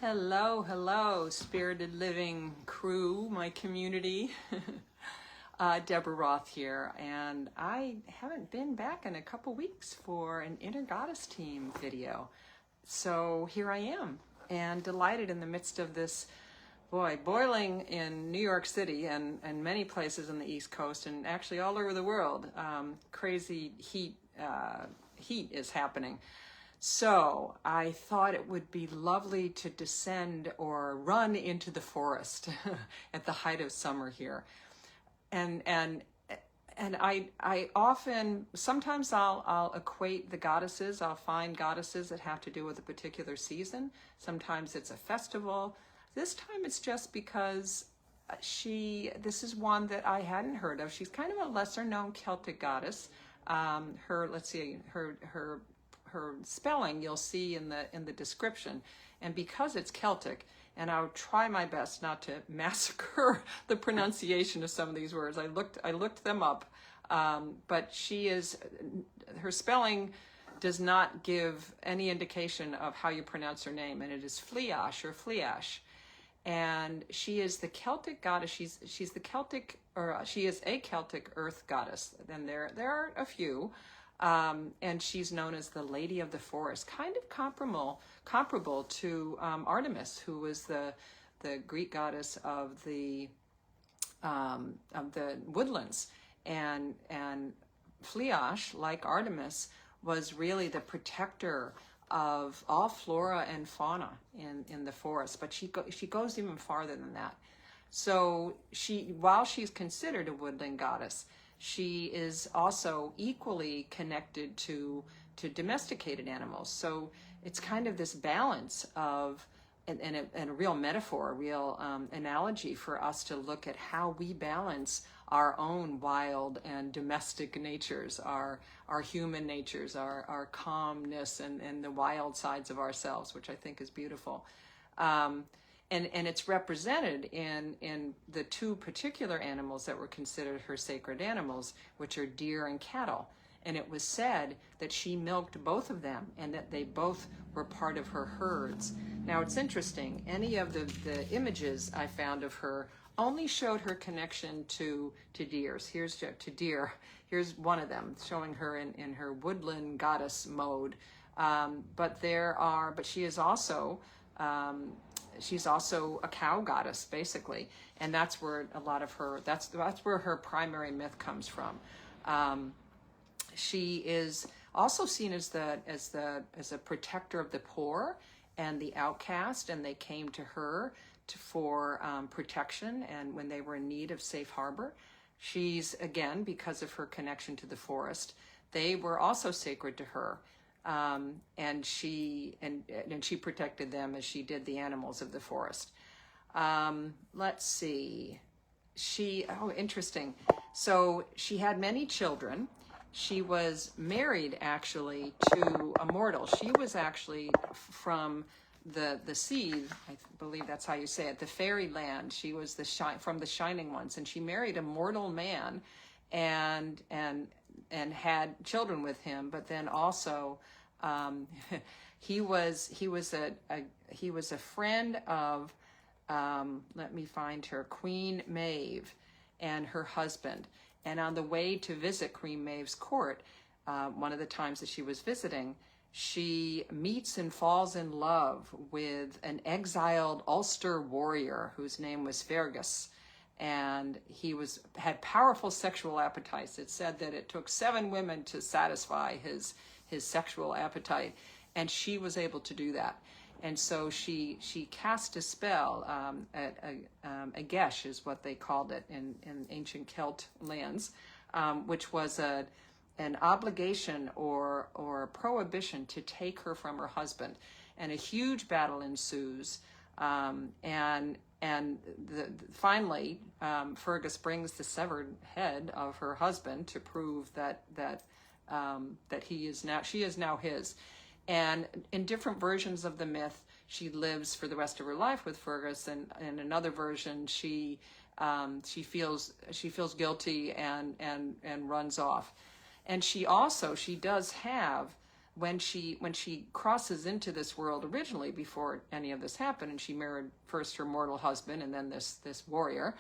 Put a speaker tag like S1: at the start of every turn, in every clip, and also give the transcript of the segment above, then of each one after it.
S1: Hello, hello, spirited living crew, my community. Deborah Roth here, and I haven't been back in a couple weeks for an Inner Goddess Team video. So here I am, and delighted in the midst of this, boiling in New York City and many places on the East Coast, and actually all over the world. Crazy heat is happening. So I thought it would be lovely to descend or run into the forest at the height of summer here. And I often, sometimes I'll equate the goddesses. I'll find goddesses that have to do with a particular season. Sometimes it's a festival. This time it's just because this is one that I hadn't heard of. She's kind of a lesser known Celtic goddess. Her spelling you'll see in the description, and because it's Celtic, and I'll try my best not to massacre the pronunciation of some of these words. I looked them up, but her spelling does not give any indication of how you pronounce her name, and it is Flidais or Fliash, and she is the Celtic goddess. She's the Celtic, or she is a Celtic Earth Goddess, and there are a few. And she's known as the Lady of the Forest, kind of comparable to Artemis, who was the Greek goddess of the woodlands, and Flidais, like Artemis, was really the protector of all flora and fauna in the forest. But she goes even farther than that. So while she's considered a woodland goddess, she is also equally connected to domesticated animals. So it's kind of this balance of, and a real metaphor, a real analogy for us to look at how we balance our own wild and domestic natures, our human natures, our calmness and the wild sides of ourselves, which I think is beautiful. And it's represented in the two particular animals that were considered her sacred animals, which are deer and cattle. And it was said that she milked both of them and that they both were part of her herds. Now it's interesting, any of the images I found of her only showed her connection to deers. Here's one of them showing her in her woodland goddess mode. But she is also, she's also a cow goddess, basically, and that's where a lot of her that's where her primary myth comes from. She is also seen as a protector of the poor and the outcast, and they came to her for protection and when they were in need of safe harbor. She's, again, because of her connection to the forest, they were also sacred to her. And she protected them as she did the animals of the forest. Let's see. Interesting. So she had many children. She was married actually to a mortal. She was actually from the seed, I believe that's how you say it, the fairy land. She was from the Shining Ones, and she married a mortal man and had children with him, but then also he was a friend of let me find her, Queen Maeve and her husband. And on the way to visit Queen Maeve's court, one of the times that she was visiting, she meets and falls in love with an exiled Ulster warrior whose name was Fergus. And he had powerful sexual appetites. It said that it took 7 women to satisfy his sexual appetite, and she was able to do that. And so she cast a spell, a gesh is what they called it in ancient Celt lands, which was an obligation or prohibition to take her from her husband. And a huge battle ensues, and finally Fergus brings the severed head of her husband to prove that she is now his. And in different versions of the myth, she lives for the rest of her life with Fergus, and in another version she feels guilty and runs off. And she does have when she crosses into this world originally, before any of this happened, and she married first her mortal husband and then this warrior,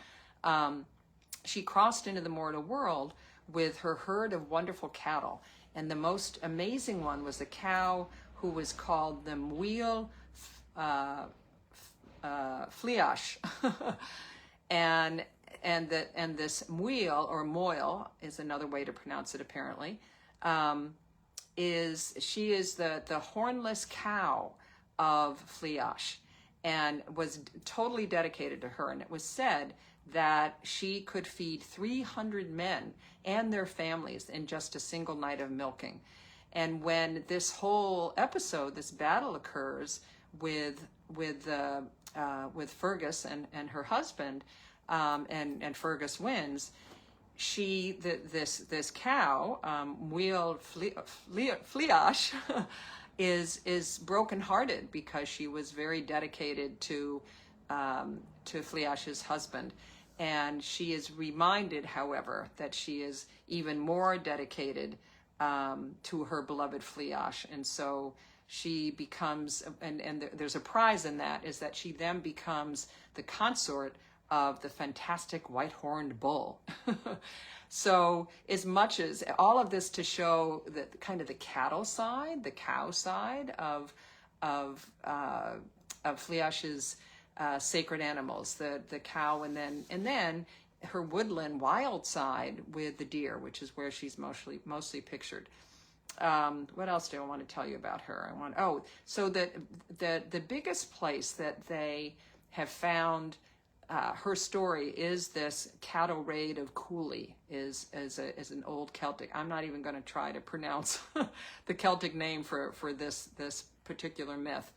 S1: she crossed into the mortal world with her herd of wonderful cattle. And the most amazing one was a cow who was called the Maol Flidais. and this Maol, or Moil is another way to pronounce it apparently, she is the hornless cow of Flidais, and was totally dedicated to her. And it was said that she could feed 300 men and their families in just a single night of milking. And when this whole episode, this battle occurs with Fergus and her husband, and Fergus wins, this cow, Maol Flidais, is brokenhearted because she was very dedicated to Flidais's husband. And she is reminded, however, that she is even more dedicated to her beloved Flidais. And so she becomes, and there's a prize in that, is that she then becomes the consort of the fantastic white-horned bull. So as much as all of this to show that kind of the cattle side, the cow side of Flidais's sacred animals, the cow, and then her woodland wild side with the deer, which is where she's mostly pictured. What else do I want to tell you about her? So the biggest place that they have found her story is this cattle raid of Cooley, is an old Celtic. I'm not even going to try to pronounce the Celtic name for this particular myth,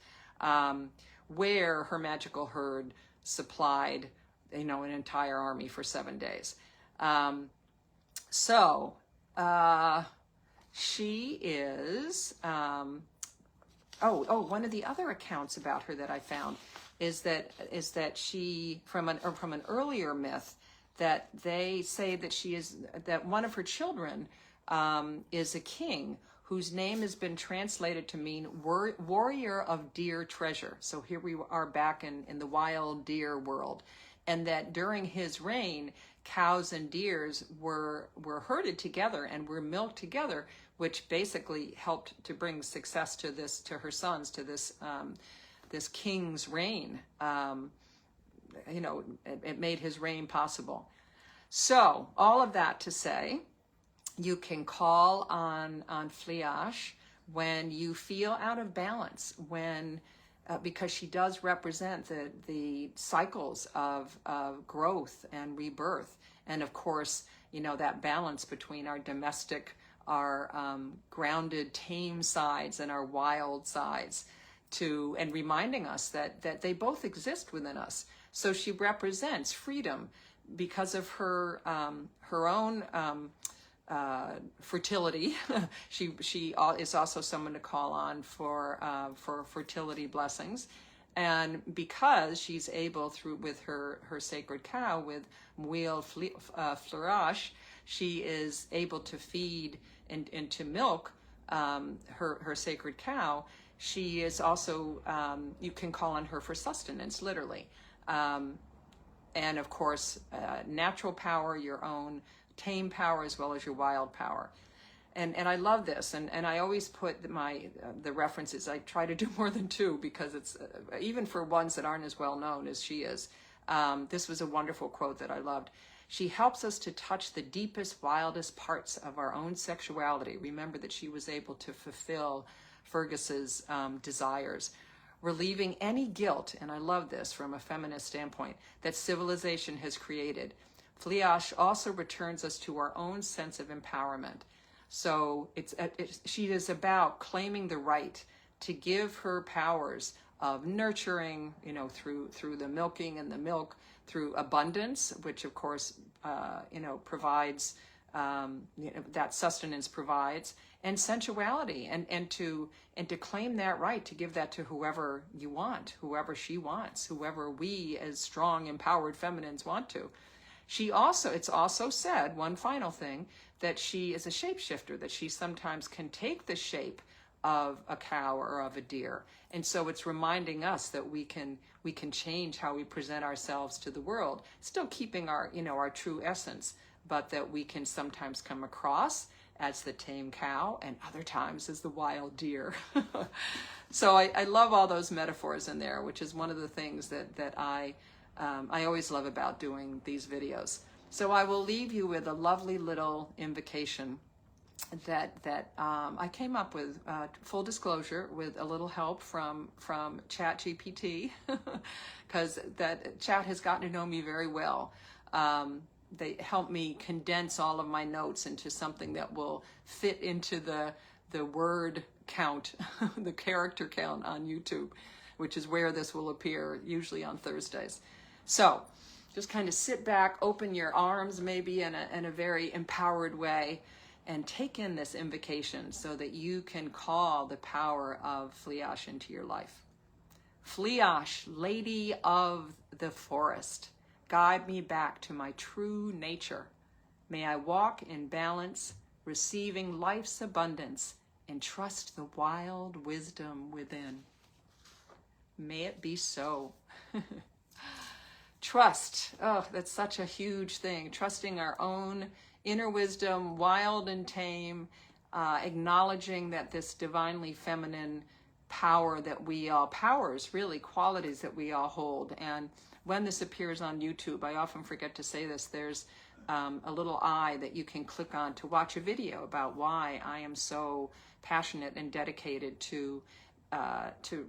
S1: where her magical herd supplied, an entire army for 7 days. She is. One of the other accounts about her that I found is that she, from an earlier myth, that they say that one of her children is a king whose name has been translated to mean warrior of deer treasure. So here we are back in the wild deer world. And that during his reign, cows and deers were herded together and were milked together, which basically helped to bring success to her sons, to this king's reign. It made his reign possible. So all of that to say, you can call on Flidais when you feel out of balance, because she does represent the cycles of growth and rebirth, and of course, that balance between our domestic, our grounded, tame sides and our wild sides, and reminding us that they both exist within us. So she represents freedom because of her own fertility. She is also someone to call on for fertility blessings, and because she's able, with her sacred cow, with Maol Flidais, she is able to feed and to milk her sacred cow. She is also, you can call on her for sustenance, literally, and of course, natural power, your own tame power, as well as your wild power. And I love this, and I always put the references. I try to do more than two, because it's even for ones that aren't as well known as she is. This was a wonderful quote that I loved. She helps us to touch the deepest, wildest parts of our own sexuality. Remember that she was able to fulfill Fergus's desires, relieving any guilt, and I love this from a feminist standpoint, that civilization has created. Flidais also returns us to our own sense of empowerment. So she is about claiming the right to give her powers of nurturing, through the milking and the milk, through abundance, which of course, provides, that sustenance provides, and sensuality, and to claim that right, to give that to whoever you want, whoever she wants, whoever we as strong, empowered feminines want to. It's also said, one final thing, that she is a shapeshifter, that she sometimes can take the shape of a cow or of a deer. And so it's reminding us that we can change how we present ourselves to the world, still keeping our, our true essence, but that we can sometimes come across as the tame cow and other times as the wild deer. So I love all those metaphors in there, which is one of the things that I always love about doing these videos. So I will leave you with a lovely little invocation that I came up with, full disclosure, with a little help from ChatGPT, because that chat has gotten to know me very well. They help me condense all of my notes into something that will fit into the word count, the character count on YouTube, which is where this will appear, usually on Thursdays. So just kind of sit back, open your arms maybe in a very empowered way, and take in this invocation so that you can call the power of Flidais into your life. Flidais, Lady of the Forest, guide me back to my true nature. May I walk in balance, receiving life's abundance, and trust the wild wisdom within. May it be so. Trust, oh, that's such a huge thing. Trusting our own inner wisdom, wild and tame, acknowledging that this divinely feminine power that we all, powers, really, qualities that we all hold. And when this appears on YouTube, I often forget to say this, there's a little eye that you can click on to watch a video about why I am so passionate and dedicated to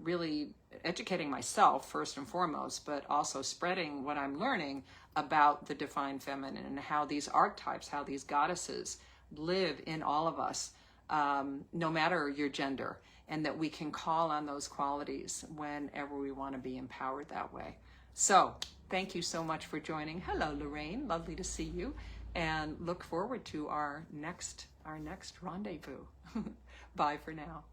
S1: really educating myself first and foremost, but also spreading what I'm learning about the divine feminine and how these archetypes, how these goddesses live in all of us, no matter your gender, and that we can call on those qualities whenever we want to be empowered that way. So thank you so much for joining. Hello, Lorraine. Lovely to see you, and look forward to our next rendezvous. Bye for now.